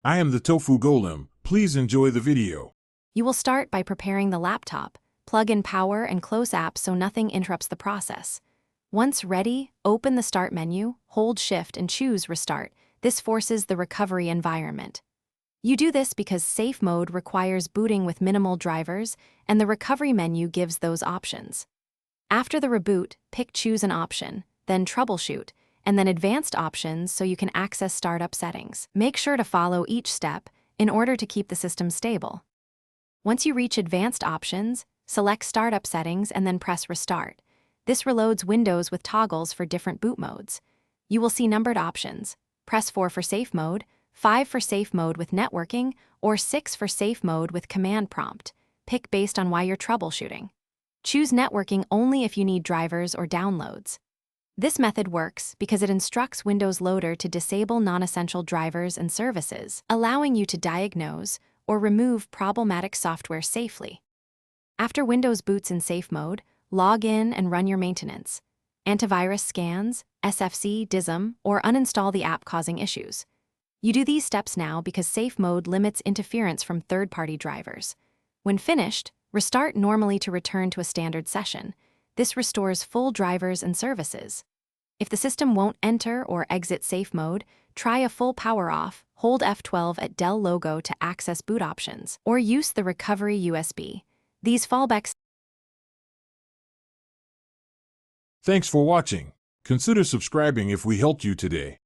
I am the Tofu Golem. Please enjoy the video. You will start by preparing the laptop. Plug in power and close apps so nothing interrupts the process. Once ready, open the Start menu, hold Shift and choose Restart. This forces the recovery environment. You do this because Safe Mode requires booting with minimal drivers, and the recovery menu gives those options. After the reboot, pick Choose an option, then Troubleshoot, and then Advanced options so you can access startup settings. Make sure to follow each step in order to keep the system stable. Once you reach Advanced options, select Startup settings and then press Restart. This reloads Windows with toggles for different boot modes. You will see numbered options. Press 4 for Safe Mode, 5 for Safe Mode with networking, or 6 for Safe Mode with command prompt. Pick based on why you're troubleshooting. Choose networking only if you need drivers or downloads. This method works because it instructs Windows Loader to disable non-essential drivers and services, allowing you to diagnose or remove problematic software safely. After Windows boots in Safe Mode, log in and run your maintenance. Antivirus scans, SFC, DISM, or uninstall the app causing issues. You do these steps now because Safe Mode limits interference from third-party drivers. When finished, restart normally to return to a standard session. This restores full drivers and services. If the system won't enter or exit Safe Mode, try a full power off, hold F12 at Dell logo to access boot options, or use the recovery USB. These fallbacks. Thanks for watching. Consider subscribing if we helped you today.